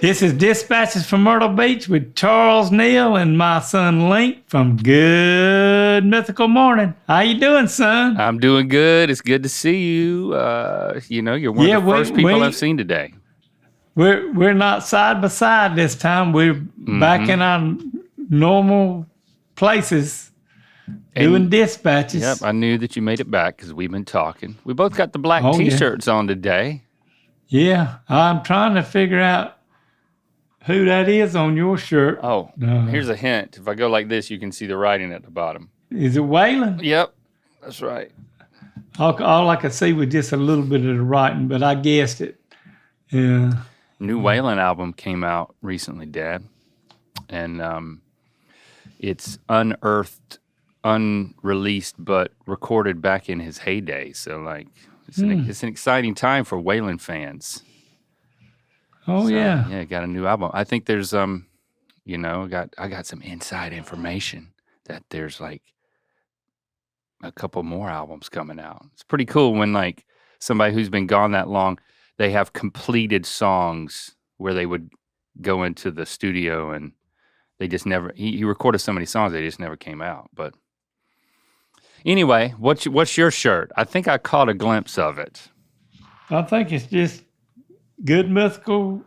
This is Dispatches from Myrtle Beach with Charles Neal and my son Link from Good Mythical Morning. How you doing, son? I'm doing good. It's good to see you. You're one of the first people I've seen today. We're not side by side this time. We're back in our normal places doing dispatches. Yep, I knew that you made it back because we've been talking. We both got the black T-shirts on today. Yeah, I'm trying to figure out who that is on your shirt. Oh, here's a hint. If I go like this, you can see the writing at the bottom. Is it Waylon? Yep, that's right. All I could see was just a little bit of the writing, but I guessed it. Yeah. New Waylon album came out recently, Dad. And it's unearthed, unreleased, but recorded back in his heyday. So, it's an exciting time for Waylon fans. Oh, yeah. Yeah, got a new album. I think there's, I got some inside information that there's a couple more albums coming out. It's pretty cool when somebody who's been gone that long, they have completed songs where they would go into the studio and they just never, he recorded so many songs, they just never came out. But anyway, what's your shirt? I think I caught a glimpse of it. I think it's just Good Mythical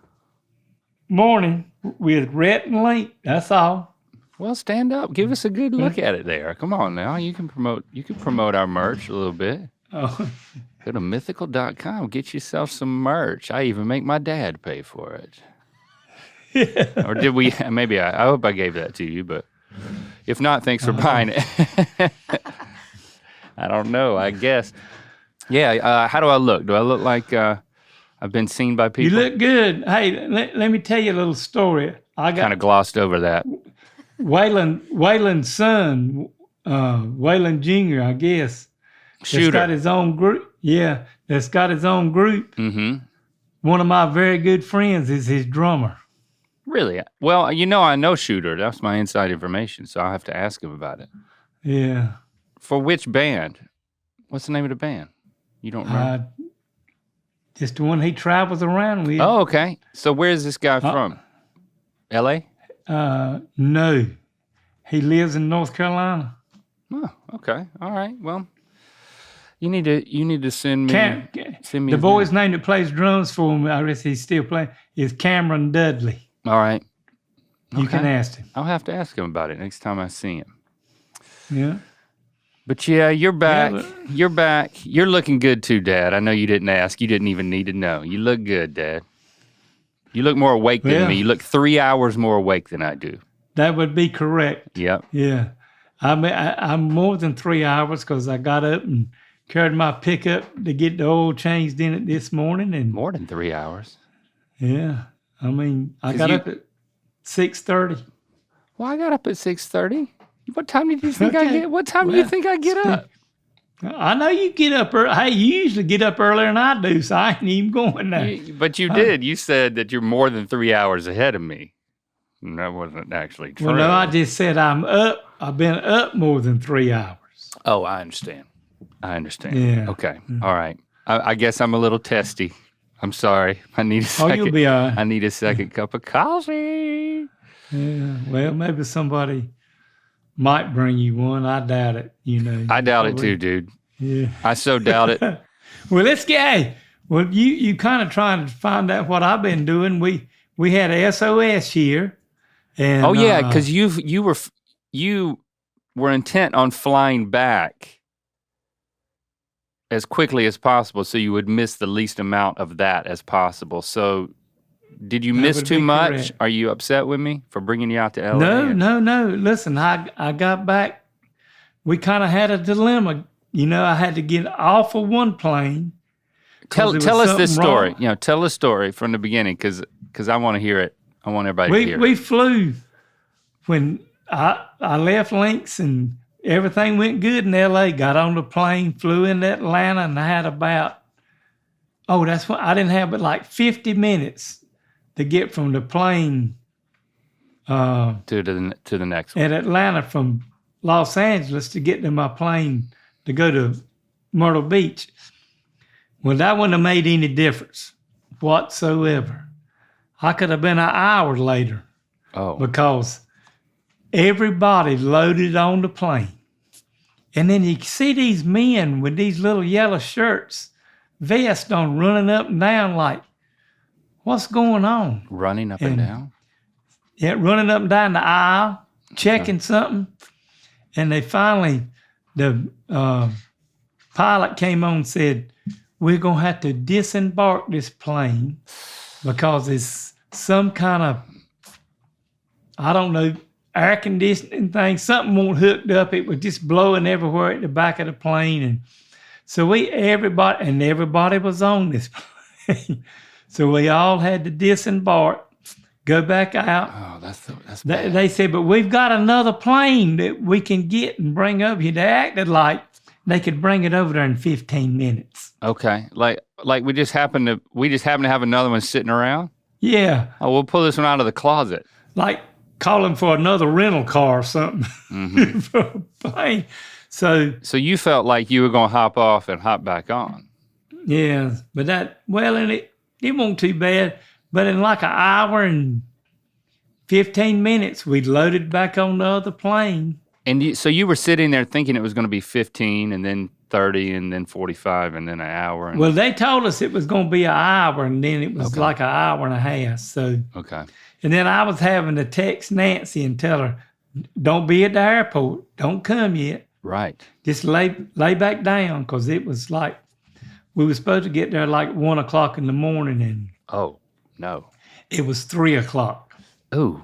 Morning with Rhett and Link. That's all. Well, stand up. Give us a good look at it there. Come on now. You can promote our merch a little bit. Oh. Go to mythical.com. Get yourself some merch. I even make my dad pay for it. Yeah. Or did we? Maybe I hope I gave that to you, but if not, thanks for buying it. I don't know. I guess. Yeah. How do I look? Do I look like I've been seen by people? You look good. Hey, let me tell you a little story. I kind of glossed over that. Waylon's son, Waylon Jr., I guess. Shooter. That's got his own group. Yeah, that's got his own group. Mm-hmm. One of my very good friends is his drummer. Really? Well, I know Shooter. That's my inside information, so I'll have to ask him about it. Yeah. For which band? What's the name of the band? You don't remember? Just the one he travels around with. Oh, okay. So where is this guy from? L.A.? No. He lives in North Carolina. Oh, okay. All right. Well, you need to send me. The boy's name that plays drums for him, I guess he's still playing, is Cameron Dudley. All right. You can ask him. I'll have to ask him about it next time I see him. Yeah. But yeah, you're back. You're back. You're looking good too, Dad. I know you didn't ask. You didn't even need to know. You look good, Dad. You look more awake than me. You look 3 hours more awake than I do. That would be correct. Yep. Yeah. I'm more than 3 hours because I got up and carried my pickup to get the oil changed in it this morning. And more than 3 hours. Yeah. I got up at 6:30. Well, I got up at 6:30. What time did you think I get? What time do you think I get up? I know you get up early. Hey, you usually get up earlier than I do, so I ain't even going there. But you did. You said that you're more than 3 hours ahead of me. And that wasn't actually true. Well, no, I just said I'm up. I've been up more than 3 hours. Oh, I understand. Yeah. Okay. All right. I guess I'm a little testy. I'm sorry. I need a second. Oh, you'll be all right. I need a second cup of coffee. Yeah. Well, maybe somebody might bring you one. I doubt it. I doubt it too, dude. Yeah. I so doubt it. Well, you kind of trying to find out what I've been doing. We had a SOS here. And, because you were intent on flying back as quickly as possible, so you would miss the least amount of that as possible. So, did you miss too much? Correct. Are you upset with me for bringing you out to LA? No. Listen, I got back. We kind of had a dilemma. I had to get off of one plane. Tell us this story. Tell the story from the beginning, because I want to hear it. I want everybody to hear it. We flew when I left Lynx and everything went good in LA. Got on the plane, flew into Atlanta, and I had I didn't have but 50 minutes to get from the plane to the next one. At Atlanta from Los Angeles to get to my plane to go to Myrtle Beach. Well, that wouldn't have made any difference whatsoever. I could have been an hour later Oh, because everybody loaded on the plane. And then you see these men with these little yellow shirts, vests on, running up and down like, what's going on? running up and down? Yeah, running up and down the aisle, checking something. And they finally, the pilot came on and said, we're going to have to disembark this plane because it's some kind of, I don't know, air conditioning thing. Something won't hooked up. It was just blowing everywhere at the back of the plane. And so everybody was on this plane. So we all had to disembark, go back out. Oh, that's bad. They said, but we've got another plane that we can get and bring over here. They acted like they could bring it over there in 15 minutes. Okay, like we just happen to have another one sitting around. Yeah, Oh, we'll pull this one out of the closet. like calling for another rental car or something for a plane. So you felt like you were gonna hop off and hop back on. yeah, but and it wasn't too bad. But in like an hour and 15 minutes, we loaded back on the other plane. And so you were sitting there thinking it was going to be 15 and then 30 and then 45 and then an hour. Well, they told us it was going to be an hour, and then it was like an hour and a half. So okay. And then I was having to text Nancy and tell her, don't be at the airport. Don't come yet. Right. Just lay back down, because it was like, we were supposed to get there like 1 o'clock in the morning, and Oh, no. it was 3 o'clock. Ooh.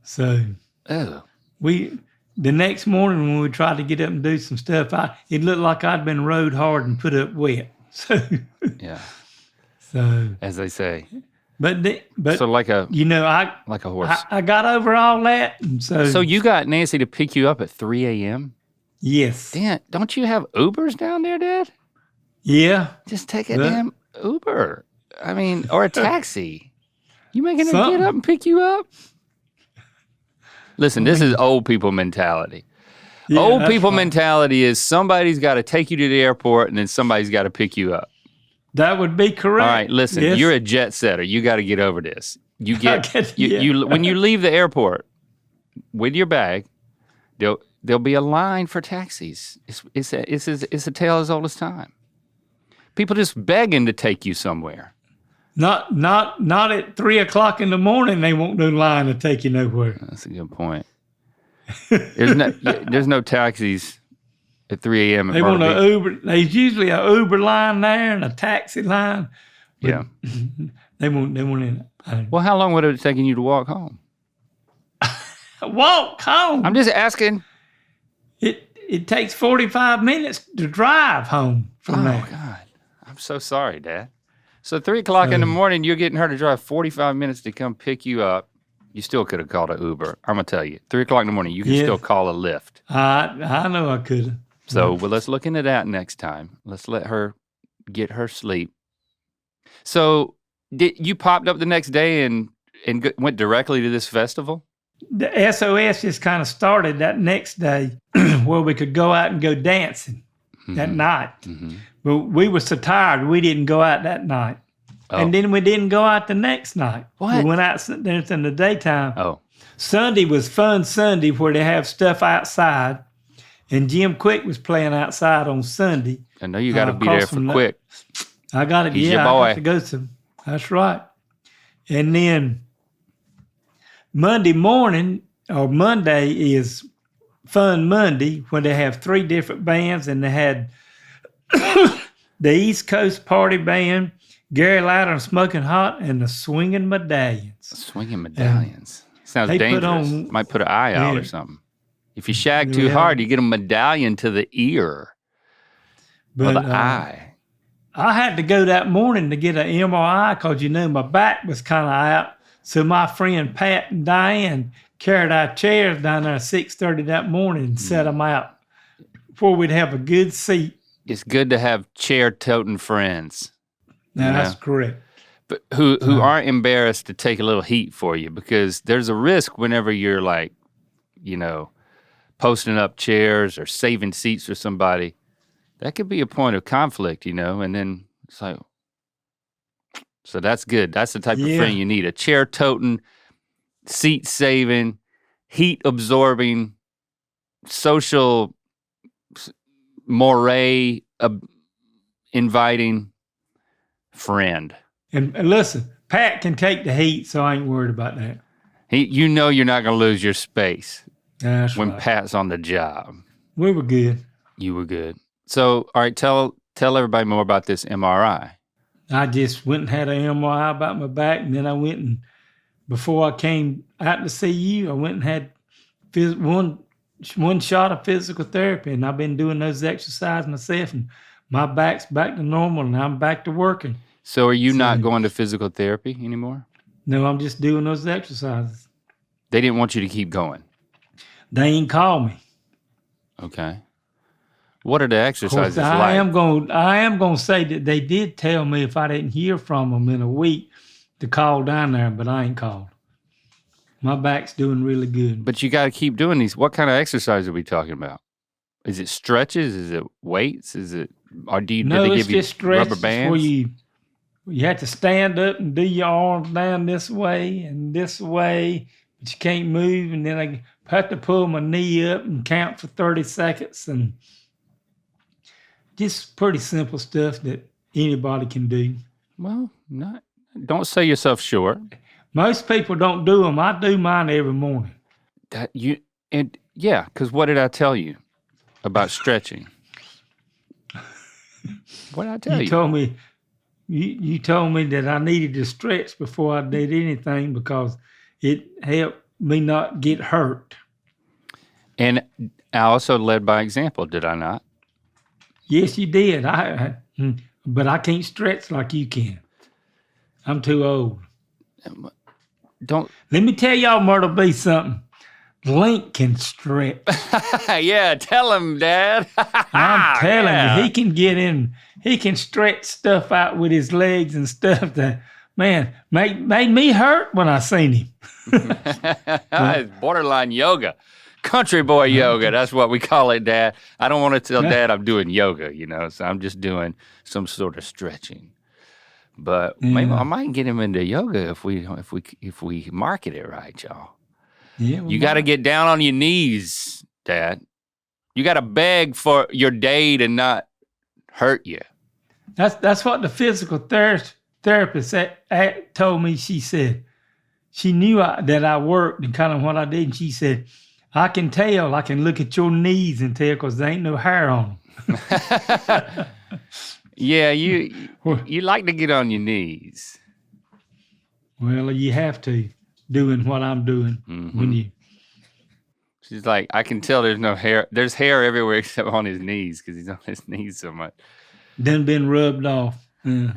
So Oh. the next morning when we tried to get up and do some stuff, it looked like I'd been rode hard and put up wet. So Yeah. So as they say. But So like a like a horse. I got over all that, and So you got Nancy to pick you up at 3 a.m.? Yes. Damn, don't you have Ubers down there, Dad? Yeah. Just take a damn Uber. I mean, or a taxi. You making her get up and pick you up? Listen, this is old people mentality. Yeah, old people right. mentality is somebody's got to take you to the airport and then somebody's got to pick you up. That would be correct. All right, listen, Yes. you're a jet setter. You got to get over this. You get Yeah. you when you leave the airport with your bag, there'll be a line for taxis. It's a tale as old as time. People just begging to take you somewhere. Not at 3 o'clock in the morning. They won't do line to take you nowhere. That's a good point. There's no taxis at 3 a.m. at They Myrtle want Beach. an Uber. There's usually an Uber line there and a taxi line. Yeah. They won't. Well, how long would it have taken you to walk home? Walk home. I'm just asking. It takes 45 minutes to drive home from there. Oh God, I'm so sorry, Dad. So 3 o'clock in the morning, you're getting her to drive 45 minutes to come pick you up. You still could have called an Uber. I'm gonna tell you, 3 o'clock in the morning, you can still call a Lyft. I know I could. So well, let's look into that next time. Let's let her get her sleep. So you popped up the next day and went directly to this festival? The SOS just kind of started that next day where we could go out and go dancing that night. Mm-hmm. But we were so tired, we didn't go out that night. Oh. And then we didn't go out the next night. What? We went out there in the daytime. Oh. Sunday was Fun Sunday, where they have stuff outside. And Jim Quick was playing outside on Sunday. I know you got to be there for Quick. I got it. He's yeah, your boy. I got to go to. That's right. And then Monday morning, or Monday, is Fun Monday, when they have 3 different bands, and they had the East Coast Party Band, Gary Louder and Smoking Hot, and the Swinging Medallions. Swinging Medallions. Sounds they put dangerous. Might put an eye out or something. If you shag too hard, you get a medallion to the ear or the eye. I had to go that morning to get an MRI because, my back was kind of out. So my friend Pat and Diane carried our chairs down there at 6:30 that morning and set them out before we'd have a good seat. It's good to have chair-toting friends. Now, that's correct. But who aren't embarrassed to take a little heat for you, because there's a risk whenever you're like, posting up chairs or saving seats for somebody. That could be a point of conflict, and then it's like, So that's good. That's the type of Yeah. friend you need. A chair-toting, seat-saving, heat-absorbing, social moray inviting friend. And listen, Pat can take the heat, so I ain't worried about that. You know you're not going to lose your space That's when right. Pat's on the job. We were good. You were good. So, all right, tell everybody more about this MRI. I just went and had an MRI about my back, and then I went and, before I came out to see you, I went and had one shot of physical therapy, and I've been doing those exercises myself, and my back's back to normal, and I'm back to working. So are you not going to physical therapy anymore? No, I'm just doing those exercises. They didn't want you to keep going. They ain't called me. Okay. What are the exercises Of course, like? I am gonna say that they did tell me if I didn't hear from them in a week to call down there, but I ain't called. My back's doing really good. But you got to keep doing these. What kind of exercise are we talking about? Is it stretches? Is it weights? Is it, or do No, they it's give you just stretches rubber bands? where you have to stand up and do your arms down this way and this way, but you can't move. And then I have to pull my knee up and count for 30 seconds, and just pretty simple stuff that anybody can do. Well, don't sell yourself short. Most people don't do them. I do mine every morning. Because what did I tell you about stretching? What did I tell you? You told me that I needed to stretch before I did anything because it helped me not get hurt. And I also led by example, did I not? Yes, you did. But I can't stretch like you can. I'm too old. Let me tell y'all, Myrtle Beach, something. Link can stretch. Yeah, tell him, Dad. I'm telling you, he can get in. He can stretch stuff out with his legs and stuff that, man, made me hurt when I seen him. It's borderline yoga. Country boy yoga. That's what we call it, Dad. I don't want to tell Dad I'm doing yoga, so I'm just doing some sort of stretching. But maybe I might get him into yoga if we market it right, y'all. Yeah, you got to get down on your knees, Dad. You got to beg for your day to not hurt you. That's what the physical therapist told me. She said she knew that I worked and kind of what I did. And she said, I can tell. I can look at your knees and tell because there ain't no hair on them. Yeah, you like to get on your knees. Well, you have to, doing what I'm doing. Mm-hmm. She's like, I can tell there's no hair. There's hair everywhere except on his knees because he's on his knees so much. Done been rubbed off. Now,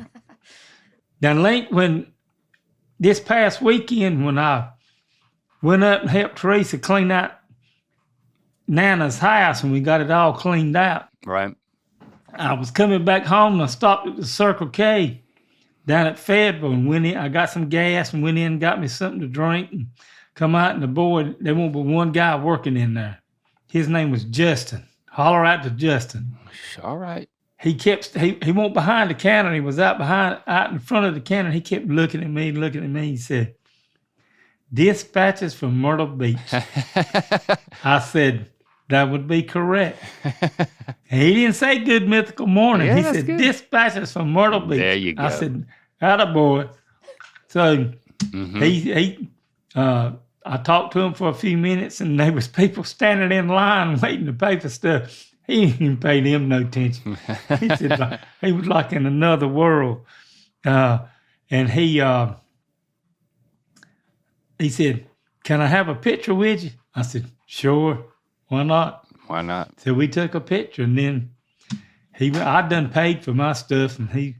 Link, when this past weekend when I went up and helped Teresa clean out Nana's house and we got it all cleaned out. Right. I was coming back home and I stopped at the Circle K down at Fayetteville and went in. I got some gas and went in and got me something to drink and come out, and the boy, there won't be one guy working in there. His name was Justin. Holler out to Justin. All right. He went behind the counter. He was out in front of the counter. He kept looking at me. He said, Dispatches from Myrtle Beach. I said, that would be correct. And he didn't say good mythical morning. Yeah, he said, good. Dispatches from Myrtle Beach. There you go. I said, attaboy. So I talked to him for a few minutes, and there was people standing in line waiting to pay for stuff. He didn't even pay them no attention. He said he was like in another world. And he said, can I have a picture with you? I said, sure. Why not? Why not? So we took a picture, and then I done paid for my stuff, and he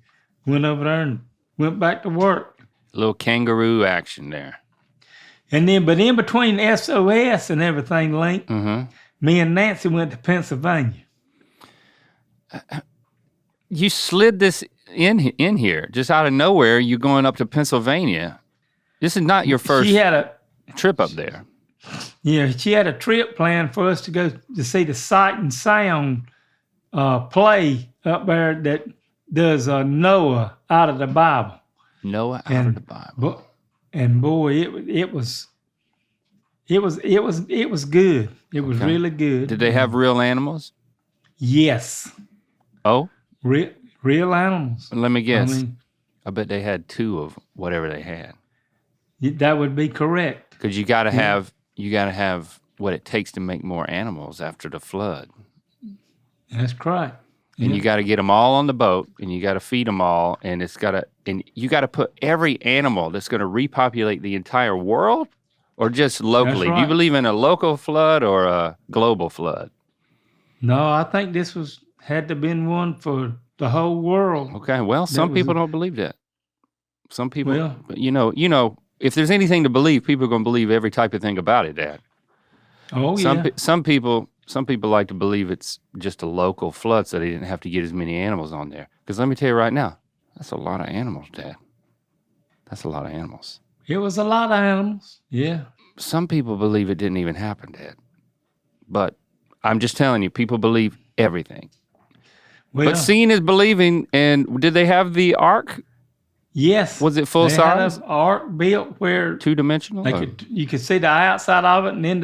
went over there and went back to work. A little kangaroo action there. And then, but in between SOS and everything, Link, me and Nancy went to Pennsylvania. You slid this in here just out of nowhere. You're going up to Pennsylvania. This is not your first trip up there. Yeah, she had a trip planned for us to go to see the Sight and Sound play up there that does Noah out of the Bible. Noah out of the Bible. Boy, it was good. It was Okay. really good. Did they have real animals? Yes, Oh, real animals. let me guess. I mean, I bet they had 2 of whatever they had. that would be correct. Because you gotta have what it takes to make more animals after the flood. That's correct. And you got to get them all on the boat, and you got to feed them all, and you got to put every animal that's going to repopulate the entire world, or just locally. Right. Do you believe in a local flood or a global flood? No, I think this had to been one for the whole world. Okay, well, some people don't believe that. Some people, you know, if there's anything to believe, people are going to believe every type of thing about it, Dad. Oh, Some people like to believe it's just a local flood, so they didn't have to get as many animals on there. Because let me tell you right now, that's a lot of animals, Dad. That's a lot of animals. It was a lot of animals. Yeah. Some people believe it didn't even happen, Dad. But I'm just telling you, people believe everything. Well, but seeing is believing. And did they have the ark? Yes. Was it full they size? Had an ark built where 2-dimensional? You could see the outside of it, and then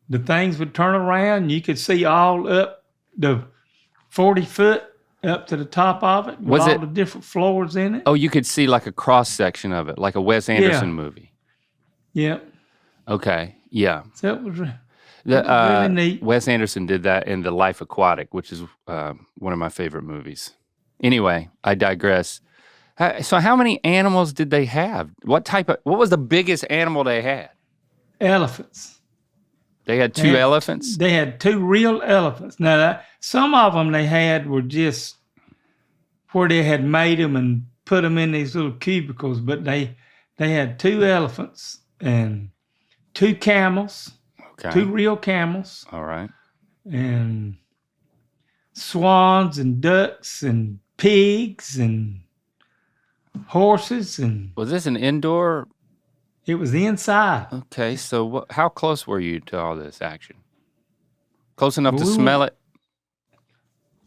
the things would turn around. You could see all up the 40 foot up to the top of it with all the different floors in it. Oh, you could see like a cross section of it, like a Wes Anderson movie. Yep. Okay. Yeah. So it was really neat. Wes Anderson did that in The Life Aquatic, which is one of my favorite movies. Anyway, I digress. So how many animals did they have? What was the biggest animal they had? Elephants. They had 2 elephants? They had 2 real elephants. Now, some of them they had were just where they had made them and put them in these little cubicles, but they had 2 elephants and 2 camels, 2 real camels. All right. And swans and ducks and pigs and horses. And was this an indoor? It was inside. Okay, so how close were you to all this action? Close enough to smell it?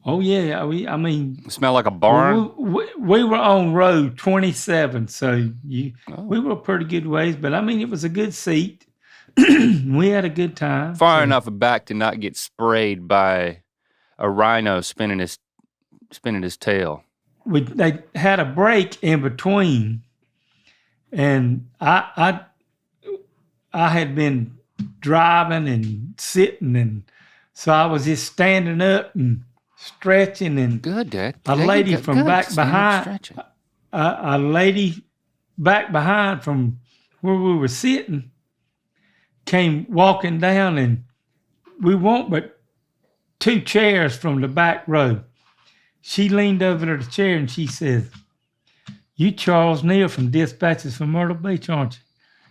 Oh, yeah. I mean... Smell like a barn? We were on road 27, so we were a pretty good ways, but I mean, it was a good seat. We had a good time. Far enough back to not get sprayed by a rhino spinning his tail. They had a break in between, and I had been driving and sitting, and so I was just standing up and stretching, and good, Dad. A lady from back behind, a lady back behind from where we were sitting, came walking down, and we weren't but 2 chairs from the back row. She leaned over to the chair and she said, "You Charles Neal from Dispatches From Myrtle Beach, aren't you?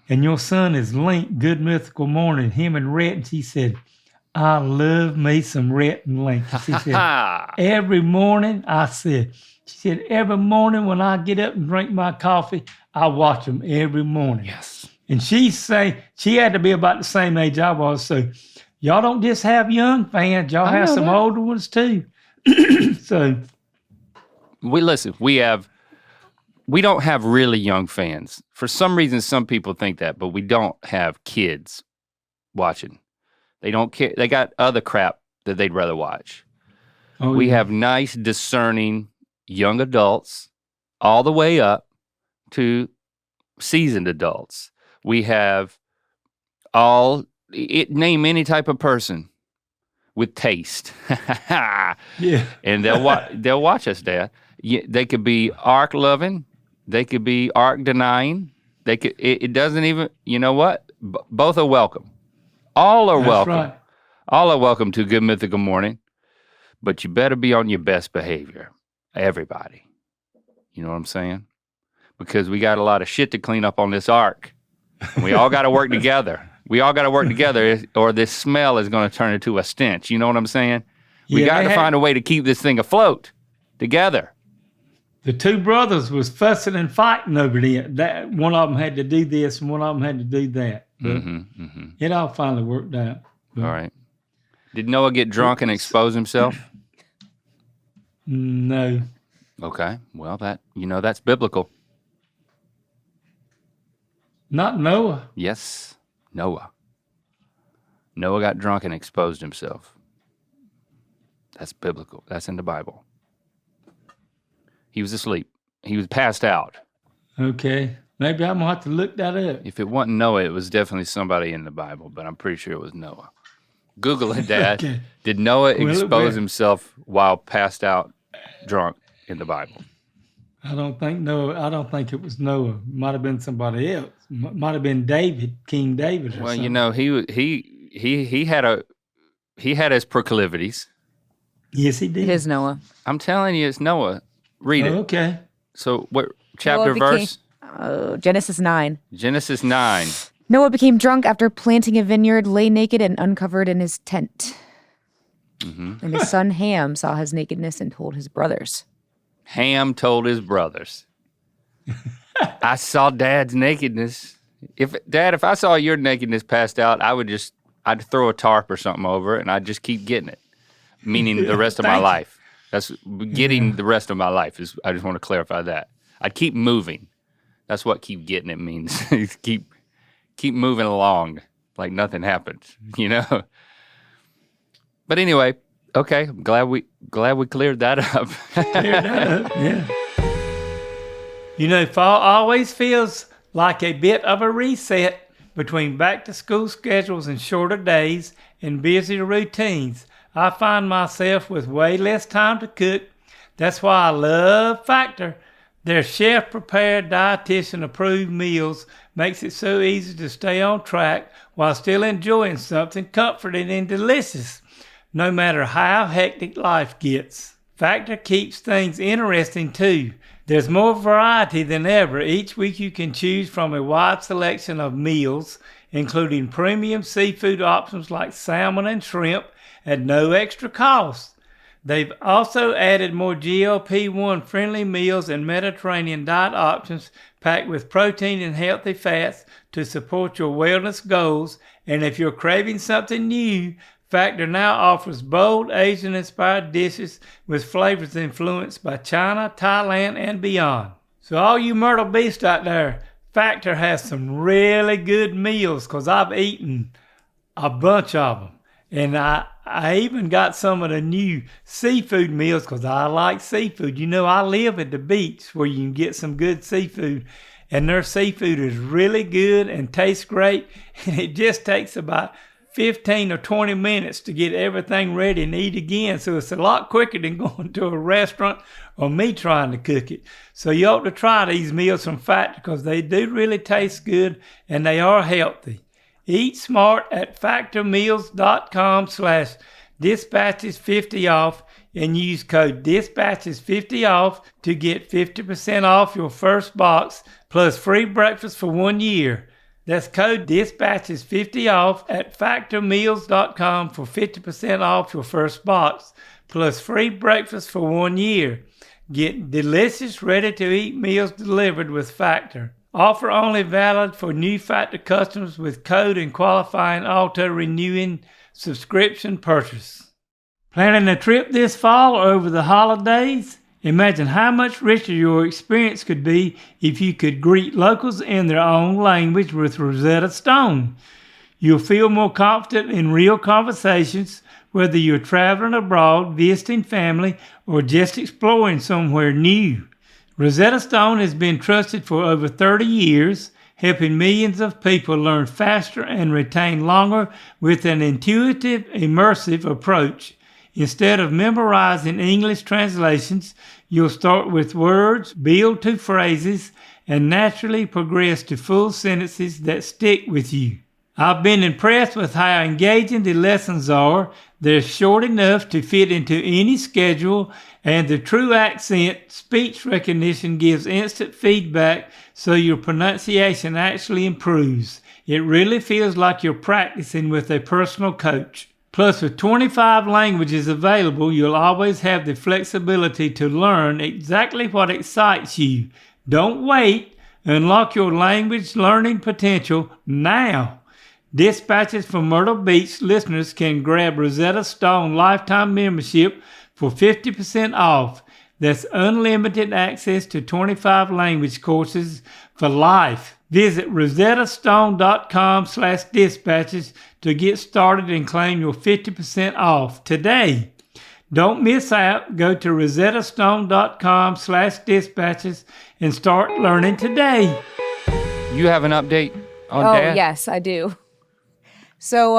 And your son is Link, Good Mythical Morning, him and Rhett." And she said, "I love me some Rhett and Link." She said, "Every morning," she said, "every morning when I get up and drink my coffee, I watch them every morning." Yes. And she had to be about the same age I was. So y'all don't just have young fans, y'all have some older ones too. So we don't have really young fans. For some reason, some people think that, but we don't have kids watching. They don't care. They got other crap that they'd rather watch. We have nice, discerning young adults all the way up to seasoned adults. We have name any type of person with taste. Yeah. And they'll watch us, Dad. They could be ark loving, they could be ark denying. It doesn't even, you know what? Both are welcome. All are welcome. Right. All are welcome to Good Mythical Morning, but you better be on your best behavior. Everybody. You know what I'm saying? Because we got a lot of shit to clean up on this ark. And we all got to work together. We all got to work together, or this smell is going to turn into a stench. You know what I'm saying? We got to find a way to keep this thing afloat together. The 2 brothers was fussing and fighting over it. That one of them had to do this and one of them had to do that. But it all finally worked out. But all right. Did Noah get drunk and expose himself? No. Okay. Well, that's biblical. Not Noah. Yes, Noah. Noah got drunk and exposed himself. That's biblical. That's in the Bible. He was asleep. He was passed out. Okay. Maybe I'm going to have to look that up. If it wasn't Noah, it was definitely somebody in the Bible, but I'm pretty sure it was Noah. Google it, Dad. Okay. Did Noah Well, expose himself while passed out drunk in the Bible? I don't think it was Noah. Might have been somebody else. Might have been David, King David or Well, something. you know, he had his proclivities. Yes, he did. It is Noah. I'm telling you, it's Noah. Read it. Okay. So what chapter Noah became- verse? Genesis 9. Genesis 9. Noah became drunk after planting a vineyard, lay naked and uncovered in his tent. And his son Ham saw his nakedness and told his brothers. Ham told his brothers, I saw Dad's nakedness. If I saw your nakedness passed out, I'd throw a tarp or something over it and I'd just keep getting it. Meaning the rest of my Thank you. life. That's getting the rest of my life I just want to clarify that. I'd keep moving. That's what keep getting it means. keep moving along like nothing happened, you know? But anyway, okay, I'm glad we cleared that up. Clear that up, yeah. You know, fall always feels like a bit of a reset between back-to-school schedules and shorter days and busier routines. I find myself with way less time to cook. That's why I love Factor. Their chef-prepared, dietitian-approved meals makes it so easy to stay on track while still enjoying something comforting and delicious, no matter how hectic life gets. Factor keeps things interesting too. There's more variety than ever. Each week you can choose from a wide selection of meals, including premium seafood options like salmon and shrimp at no extra cost. They've also added more GLP-1 friendly meals and Mediterranean diet options packed with protein and healthy fats to support your wellness goals. And if you're craving something new, Factor now offers bold Asian-inspired dishes with flavors influenced by China, Thailand, and beyond. So all you Myrtle Beast out there, Factor has some really good meals because I've eaten a bunch of them. And I even got some of the new seafood meals because I like seafood. You know, I live at the beach where you can get some good seafood. And their seafood is really good and tastes great. And it just takes about 15 or 20 minutes to get everything ready and eat again. So it's a lot quicker than going to a restaurant or me trying to cook it. So you ought to try these meals from Factor because they do really taste good and they are healthy. Eat smart at factormeals.com/dispatches50off and use code dispatches50off to get 50% off your first box plus free breakfast for 1 year. That's code dispatches50off at factormeals.com for 50% off your first box plus free breakfast for 1 year. Get delicious, ready-to-eat meals delivered with Factor. Offer only valid for new Factor customers with code and qualifying auto-renewing subscription purchase. Planning a trip this fall or over the holidays? Imagine how much richer your experience could be if you could greet locals in their own language with Rosetta Stone. You'll feel more confident in real conversations, whether you're traveling abroad, visiting family, or just exploring somewhere new. Rosetta Stone has been trusted for over 30 years, helping millions of people learn faster and retain longer with an intuitive, immersive approach. Instead of memorizing English translations, you'll start with words, build to phrases, and naturally progress to full sentences that stick with you. I've been impressed with how engaging the lessons are. They're short enough to fit into any schedule, and the true accent speech recognition gives instant feedback so your pronunciation actually improves. It really feels like you're practicing with a personal coach. Plus, with 25 languages available, you'll always have the flexibility to learn exactly what excites you. Don't wait. Unlock your language learning potential now. Dispatches from Myrtle Beach listeners can grab Rosetta Stone lifetime membership for 50% off. That's unlimited access to 25 language courses for life. Visit rosettastone.com/dispatches to get started and claim your 50% off today. Don't miss out. Go to rosettastone.com/dispatches and start learning today. You have an update on Oh, Dad? yes, I do. So,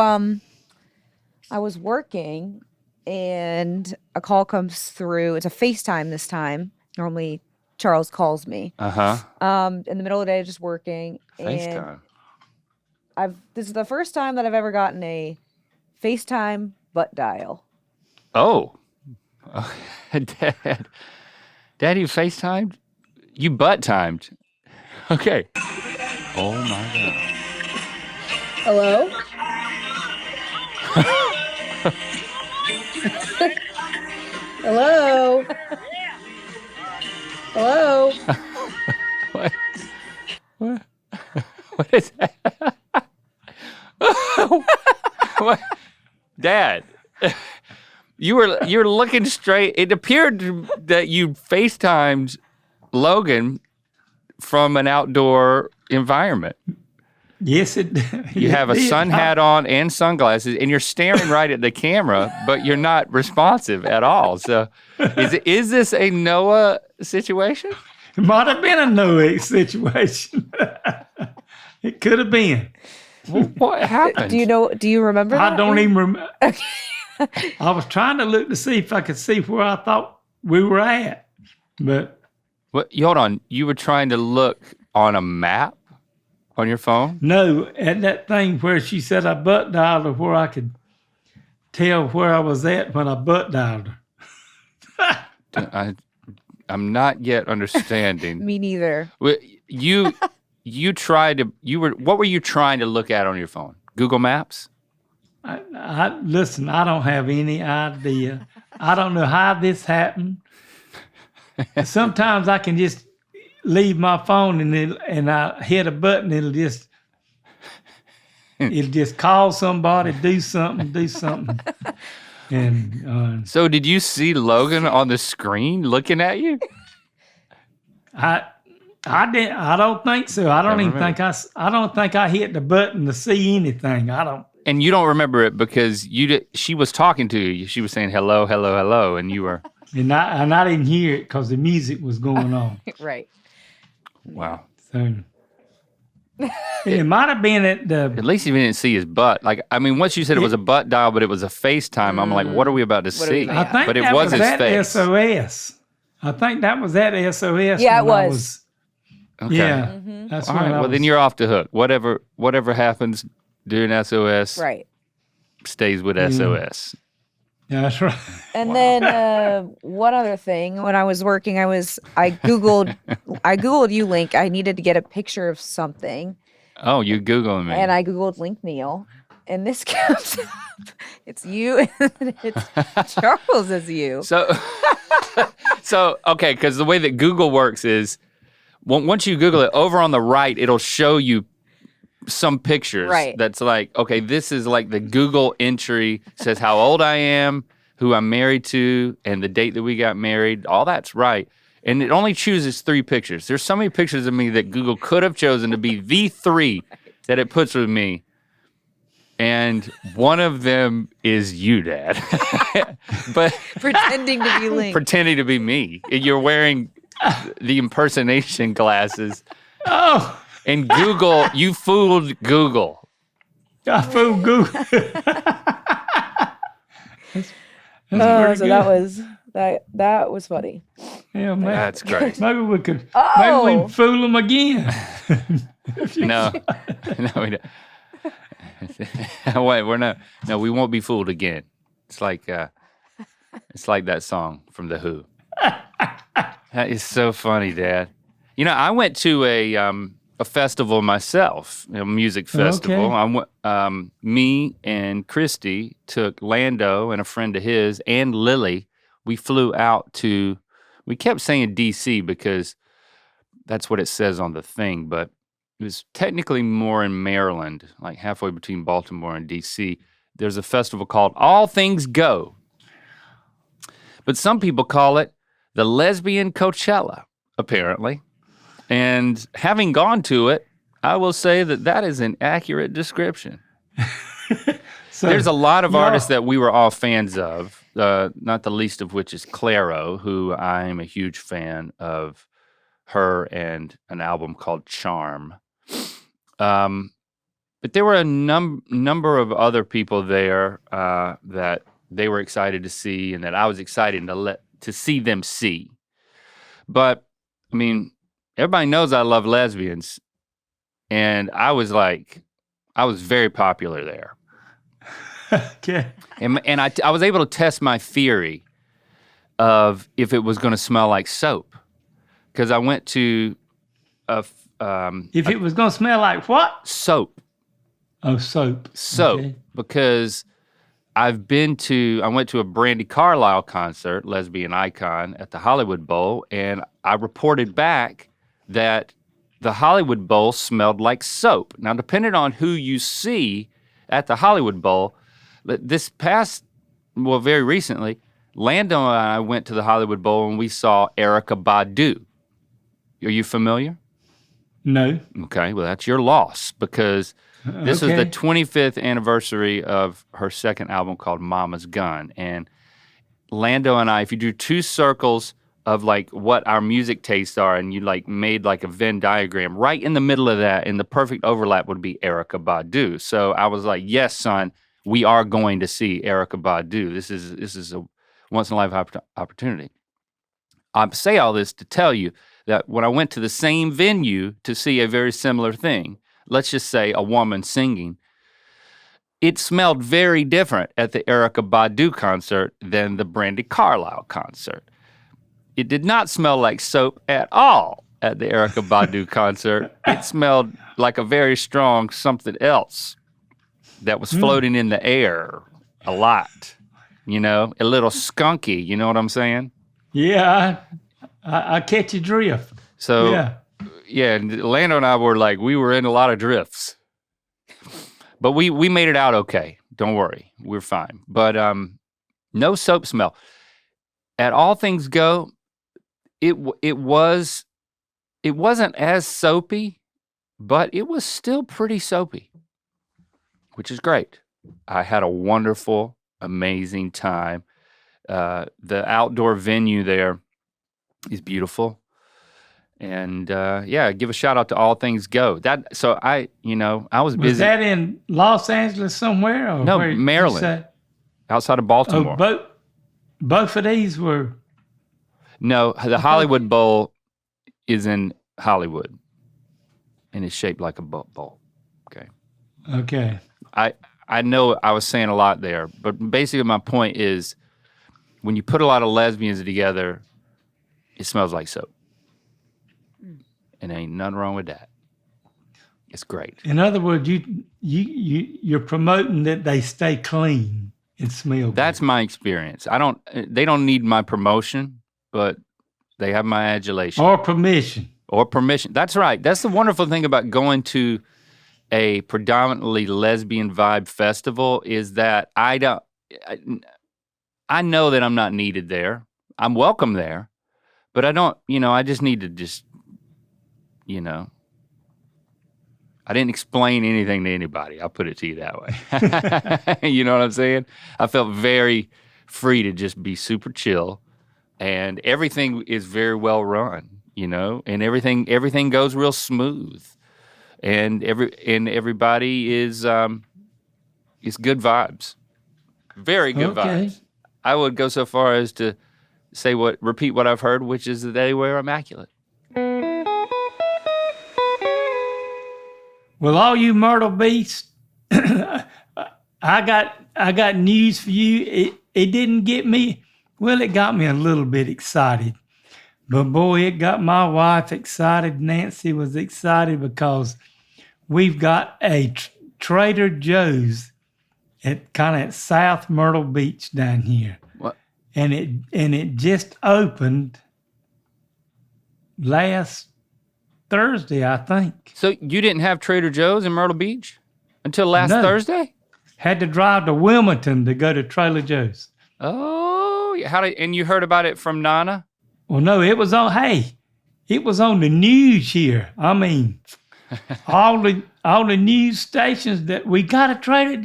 I was working and a call comes through. It's a FaceTime this time. Normally, Charles calls me. Uh-huh. In the middle of the day, just working. FaceTime. And this is the first time that I've ever gotten a FaceTime butt dial. Oh. Dad, you FaceTimed? You butt timed. Okay. Oh my God. Hello? Hello? Hello? What? What is that? What? Dad, you were looking straight. It appeared that you FaceTimed Logan from an outdoor environment. Yes, it. You have a sun hat on and sunglasses, and you're staring right at the camera, but you're not responsive at all. So, is this a Noah situation? It might have been a Noah situation. It could have been. Well, what happened? Do you remember I that? don't even remember. I was trying to look to see if I could see where I thought we were at, but What? Hold on. You were trying to look on a map on your phone? no, at that thing where she said I butt dialed her, where I could tell where I was at when I butt dialed her. I'm not yet understanding. Me neither. What were you trying to look at on your phone? Google Maps? Listen, I don't have any idea. I don't know how this happened. Sometimes I can just leave my phone and I hit a button. It'll just call somebody, do something. And So did you see Logan on the screen looking at you? I didn't. I don't think so. I don't Never even think I don't think I hit the button to see anything. I don't. And you don't remember it because she was talking to you. She was saying hello, hello, hello, and you were. And I didn't hear it because the music was going on. Right. Wow. So it might have been at the. At least you didn't see his butt. Like, I mean, once you said it was a butt dial, but it was a FaceTime, I'm like, what are we about to see? doing? I think But it that was his at face. SOS. I think that was at SOS. Yeah, it when I was. Okay. Yeah, that's All when right. I Well, then was- you're off the hook. Whatever happens during SOS Right. stays with SOS. Yeah, that's right. And then one other thing, when I was working, I googled you, Link. I needed to get a picture of something, Oh, you Googling me. and I googled Link Neal, and this comes up. It's you, and it's Charles as you. So okay, because the way that Google works is, once you Google it, over on the right, it'll show you some pictures. Right. That's like, okay, this is like the Google entry, says how old I am, who I'm married to, and the date that we got married. All that's right. And it only chooses 3 pictures. There's so many pictures of me that Google could have chosen to be the 3 that it puts with me. And one of them is you, Dad. But Pretending to be Link. pretending to be me. You're wearing the impersonation glasses. Oh, And Google, you fooled Google. I fooled Google. That's pretty So good. that was funny. Yeah, man. That's great. Maybe we could. Maybe Oh. we can fool them again. No, we don't. Wait, we're not. No, we won't be fooled again. It's like that song from The Who. That is so funny, Dad. You know, I went to a festival myself, a music festival. Okay. Me and Christy took Lando and a friend of his and Lily. We flew out to. We kept saying DC because that's what it says on the thing, but it was technically more in Maryland, like halfway between Baltimore and DC. There's a festival called All Things Go. But some people call it the Lesbian Coachella, apparently. And having gone to it, I will say that is an accurate description. So There's a lot of y'all- artists that we were all fans of, not the least of which is Clairo, who I'm a huge fan of her and an album called Charm. But there were a number of other people there that they were excited to see and that I was excited to see them see. But, I mean, everybody knows I love lesbians, and I was very popular there. Okay. And I was able to test my theory of if it was going to smell like soap, because I went to If it was going to smell like what? soap, Oh, soap. Okay. because I went to a Brandy Carlisle concert, lesbian icon, at the Hollywood Bowl, and I reported back that the Hollywood Bowl smelled like soap. Now, depending on who you see at the Hollywood Bowl, very recently, Lando and I went to the Hollywood Bowl and we saw Erykah Badu. Are you familiar? No. Okay, well, that's your loss, because this was the Okay. 25th anniversary of her second album called Mama's Gun. And Lando and I, if you do two circles of like what our music tastes are and you like made like a Venn diagram, right in the middle of that, in the perfect overlap would be Erykah Badu. So I was like, yes, son, we are going to see Erykah Badu. This is a once in a lifetime opportunity. I say all this to tell you that when I went to the same venue to see a very similar thing, let's just say a woman singing, it smelled very different at the Erykah Badu concert than the Brandy Carlisle concert. It did not smell like soap at all at the Erykah Badu concert. It smelled like a very strong something else that was floating in the air a lot, a little skunky, you know what I'm saying? Yeah, I catch your drift. So, Yeah. and Lando and I we were in a lot of drifts. But we made it out okay. Don't worry, we're fine. But no soap smell. At All Things Go, it wasn't as soapy, but it was still pretty soapy, which is great. I had a wonderful, amazing time. The outdoor venue there is beautiful. And give a shout out to All Things Go. I was busy. Was that in Los Angeles somewhere? Or No, where did you Maryland. say? Outside of Oh, Baltimore. both of these were. No, the Hollywood Bowl is in Hollywood, and it's shaped like a bowl. Okay. Okay. I know I was saying a lot there, but basically my point is, when you put a lot of lesbians together, it smells like soap. And ain't nothing wrong with that. It's great. In other words, you're promoting that they stay clean and smell good. That's my experience. They don't need my promotion, but they have my adulation. Or permission. Or permission. That's right. That's the wonderful thing about going to a predominantly lesbian vibe festival, is that I know that I'm not needed there. I'm welcome there, but I don't, I just need to I didn't explain anything to anybody. I'll put it to you that way. You know what I'm saying? I felt very free to just be super chill, and everything is very well run, and everything goes real smooth, and everybody is good vibes, very good vibes. I would go so far as to repeat what I've heard, which is that they were immaculate. Well, all you Myrtle Beach, I got news for you. It didn't get me. Well, it got me a little bit excited, but boy, it got my wife excited. Nancy was excited because we've got a Trader Joe's at South Myrtle Beach down here. What? And it just opened last Thursday, I think. So you didn't have Trader Joe's in Myrtle Beach until last Thursday? Had to drive to Wilmington to go to Trader Joe's. Oh, and you heard about it from Nana? Well, no, it was on the news here. I mean, all the news stations that we got a Trader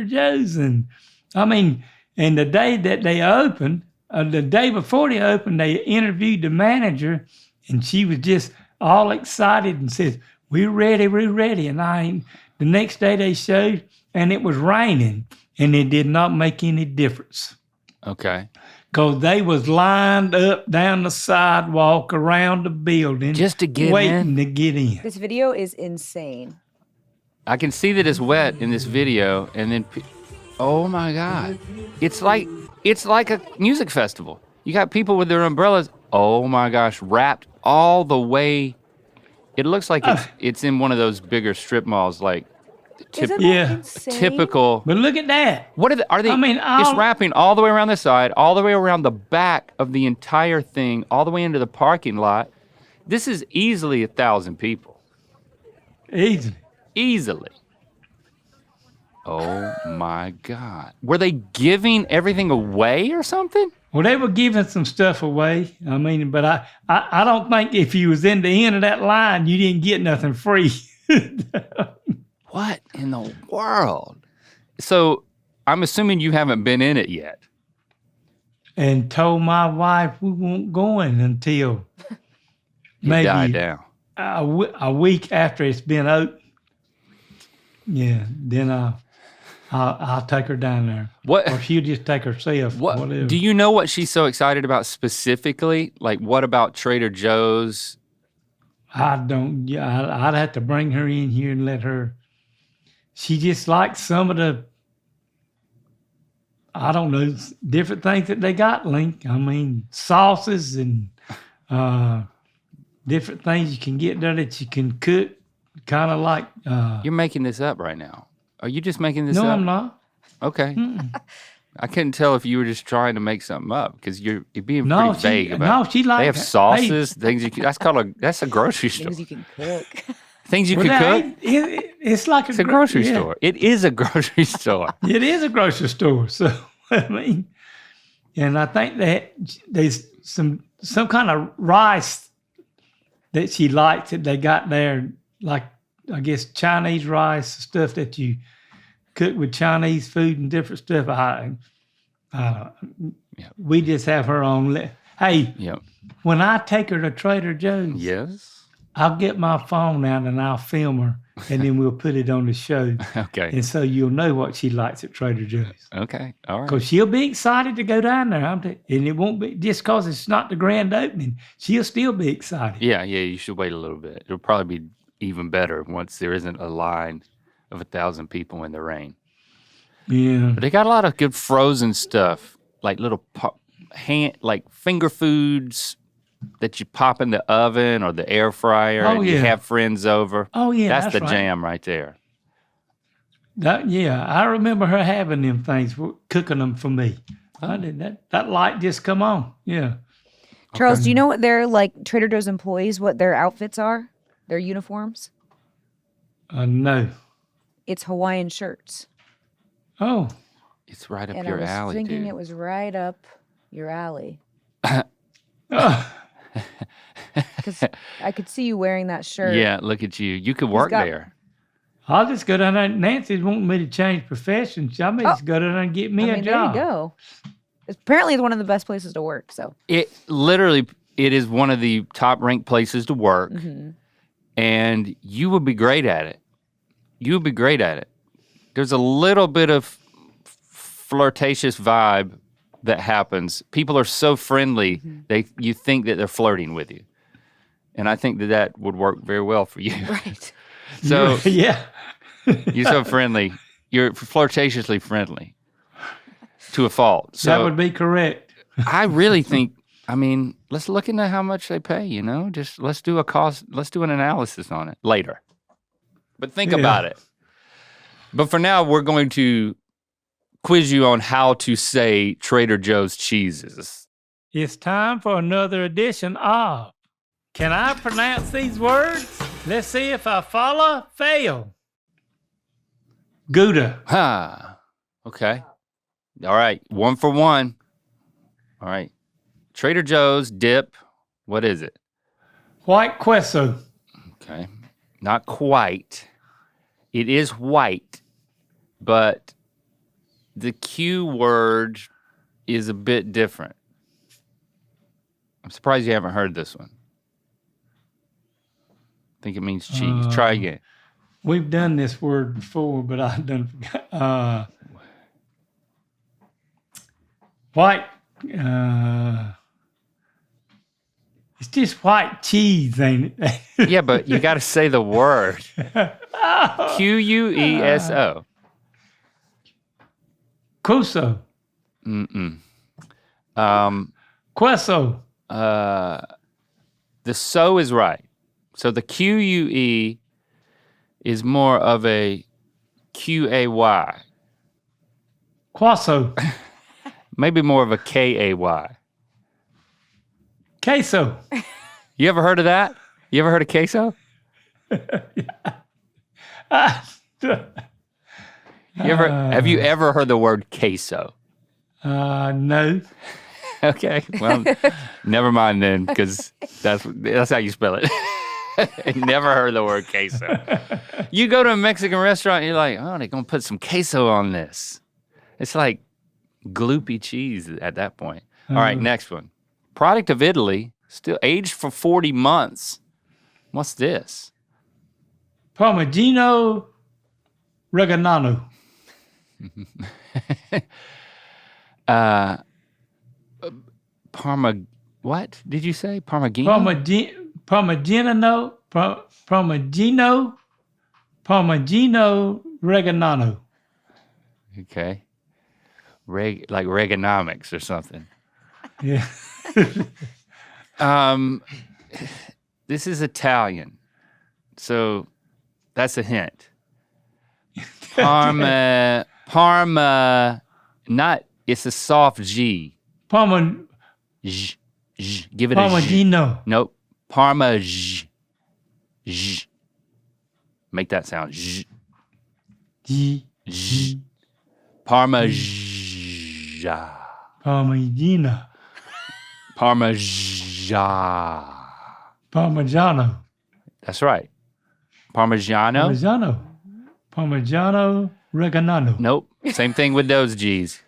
Joe's, and I mean, and the day that they opened, the day before they opened, they interviewed the manager, and she was just all excited and says, "We're ready, And the next day they showed, and it was raining, and it did not make any difference. Okay. Because they was lined up down the sidewalk around the building Just to get waiting to get in. This video is insane. I can see that it's wet in this video, and then, oh my God, it's like a music festival. You got people with their umbrellas. Oh my gosh, wrapped all the way. It looks like it's in one of those bigger strip malls, like Isn't that Yeah. insane? typical. But look at that. What are they? I mean, just wrapping all the way around the side, all the way around the back of the entire thing, all the way into the parking lot. This is easily 1,000 people. Easily. Easily. Oh my God. Were they giving everything away or something? Well, they were giving some stuff away. I mean, but I don't think if you was in the end of that line, you didn't get nothing free. What in the world? So I'm assuming you haven't been in it yet. And told my wife we weren't going until It maybe died down. a week after it's been open. Yeah, then I'll take her down there. What? Or she'll just take herself. What Whatever. do you know what she's so excited about specifically? Like what about Trader Joe's? I don't. Yeah, I'd have to bring her in here and let her. She just likes some of the. I don't know, different things that they got, Link. I mean, sauces and different things you can get there that you can cook. Kind of like. You're making this up right now. Are you just making this No, up? I'm not. Okay. I couldn't tell if you were just trying to make something up because you're being No, pretty vague about no, it. she likes. They have sauces, things you can, that's a grocery store. Things you can cook. Things you can cook. It's like It's a grocery store. It is a grocery store. It is a grocery store. So I mean, and I think that there's some kind of rice that she likes that they got there, like I guess Chinese rice, stuff that you cook with Chinese food and different stuff. Yep. We just have her on. Hey, Yep. when I take her to Trader Joe's, Yes. I'll get my phone out and I'll film her, and then we'll put it on the show. Okay. And so you'll know what she likes at Trader Joe's. Okay. All right. Because she'll be excited to go down there. And it won't be just because it's not the grand opening. She'll still be excited. Yeah. You should wait a little bit. It'll probably be even better once there isn't a line of 1,000 people in the rain. Yeah. But they got a lot of good frozen stuff, like little like finger foods that you pop in the oven or the air fryer, and you yeah. have friends over. Oh, yeah. That's the right. jam right there. I remember her having them things, cooking them for me. I did that. That light just come on. Yeah. Charles, do you know what their Trader Joe's employees, what their outfits are? Their uniforms? No. It's Hawaiian shirts. Oh. It's right up And your I was alley, thinking dude. it was right up your alley. Because I could see you wearing that shirt. Yeah, look at you. You could work got- there. I'll just go down there. Nancy's wanting me to change professions. I may just go down there and get me a there job. you go. Apparently, it's one of the best places to work. So It is one of the top ranked places to work, and you would be great at it. You would be great at it. There's a little bit of flirtatious vibe that happens. People are so friendly, you think that they're flirting with you. And I think that would work very well for you. right. So Yeah. you're so friendly. You're flirtatiously friendly to a fault. So That would be correct. I really think, let's look into how much they pay, just let's do an analysis on it later. But think Yeah. about it. But for now, we're going to quiz you on how to say Trader Joe's cheeses. It's time for another edition of Can I Pronounce These Words? Let's see if I follow, fail. Gouda. Ha. Okay. All right. 1 for 1. All right. Trader Joe's dip. What is it? White queso. Okay. Not quite. It is white, but the Q word is a bit different. I'm surprised you haven't heard this one. I think it means cheese. Try again. We've done this word before, but I done forgot. White. It's just white cheese, ain't it? Yeah, but you got to say the word. Queso. Queso. Queso. The so is right. So the QUE is more of a QAY. Queso. Maybe more of a KAY. Queso. You ever heard of that? You ever heard of queso? Have you ever heard the word queso? No. Okay, well, never mind then, because that's how you spell it. Never heard the word queso. You go to a Mexican restaurant and you're like, oh, they're gonna put some queso on this. It's like gloopy cheese at that point. All right, next one. Product of Italy, still aged for 40 months. What's this? Parmigiano Reggiano. What did you say? Parmigiano? Parmigiano Reggiano. Okay. Like Reaganomics or something. Yeah. This is Italian, so that's a hint. Parma, it's a soft G. J, give it a J. Parmigiano. Nope, Parma J. Make that sound J. G. Parmigiano. Parmigiano. That's right. Parmigiano? Parmigiano Reggiano. Nope. Same thing with those G's.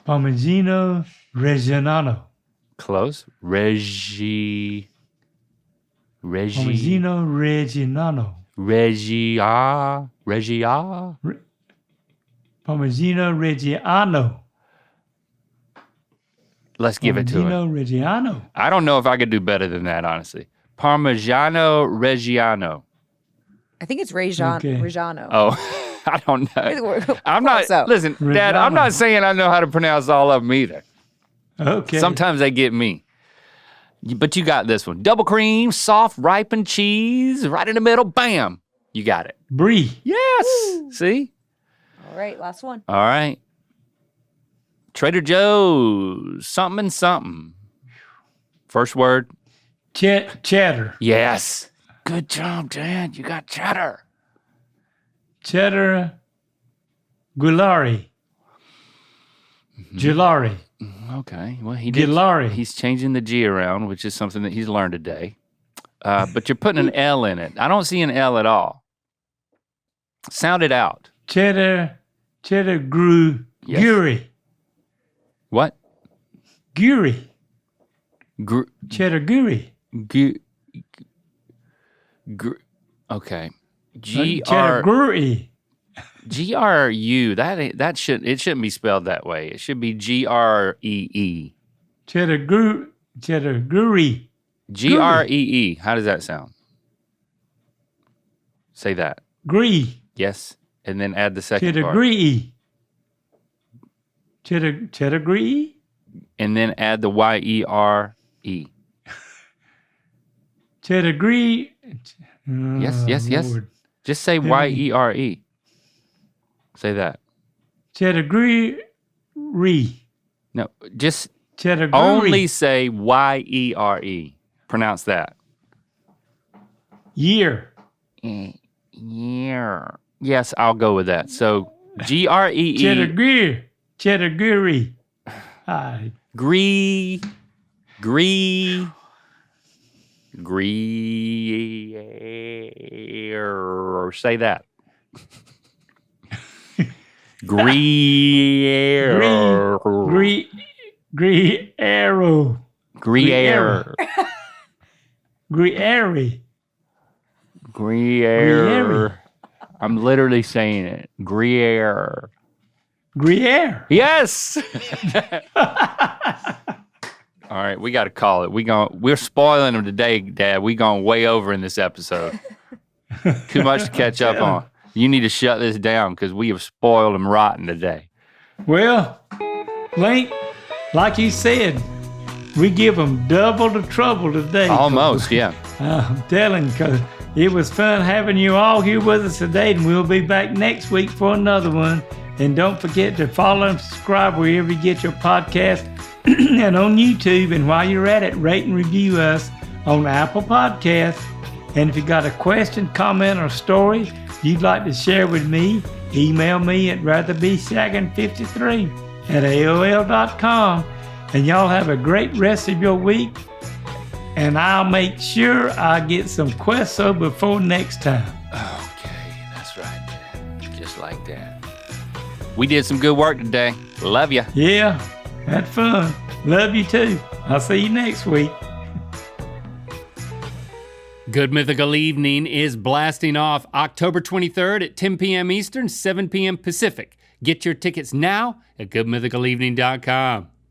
Parmigiano Reggiano. Close. Parmigiano Reggiano. Parmigiano Reggiano. Let's give it to him. Parmigiano Reggiano. I don't know if I could do better than that, honestly. Parmigiano Reggiano. I think it's Okay. Reggiano. Oh, I don't know. I'm not, Close up. listen, Dad, I'm not saying I know how to pronounce all of them either. Okay. Sometimes they get me. But you got this one. Double cream, soft, ripened cheese, right in the middle, bam. You got it. Brie. Yes. See? All right, last one. All right. Trader Joe's, something and something. First word. Cheddar. Yes. Good job, Dad. You got cheddar. Cheddar. Gulari. Gilari. Okay. Well, he did. Gilari. He's changing the G around, which is something that he's learned today. But you're putting an L in it. I don't see an L at all. Sound it out. Cheddar Yes. Guri. What? Guri. Cheddar Guri. Okay. Cheddar Guri. GRU. It shouldn't be spelled that way. It should be GREE. Cheddar Guri. GREE. How does that sound? Say that. Gree. Yes. And then add the second Cheddar part. Gree. Cheddar Gree. And then add the YERE. Cheddar Gree. Yes. Lord. Just say YERE. Say that. Cheddar Gree. No, just Cheddar Gree. only say YERE. Pronounce that. Year. Year. Yes, I'll go with that. So GREE. Cheddar Gree. Cheddar Gree. Gree. Gruyere. Say that. Gruyere. Gruyere. Gruyere. Gruyere. Gruyere. I'm literally saying it. Gruyere. Gruyere. Yes. All right, we got to call it. We're spoiling them today, Dad. We gone way over in this episode. Too much to catch up on. You need to shut this down because we have spoiled them rotten today. Well, Link, like you said, we give them double the trouble today. Almost, yeah. I'm telling you, because it was fun having you all here with us today, and we'll be back next week for another one. And don't forget to follow and subscribe wherever you get your podcast and on YouTube. And while you're at it, rate and review us on Apple Podcasts. And if you got a question, comment, or story you'd like to share with me, email me at ratherbesagging53@aol.com. And y'all have a great rest of your week. And I'll make sure I get some queso before next time. Okay, that's right, Dad. Just like that. We did some good work today. Love ya. Yeah, had fun. Love you too. I'll see you next week. Good Mythical Evening is blasting off October 23rd at 10 p.m. Eastern, 7 p.m. Pacific. Get your tickets now at goodmythicalevening.com.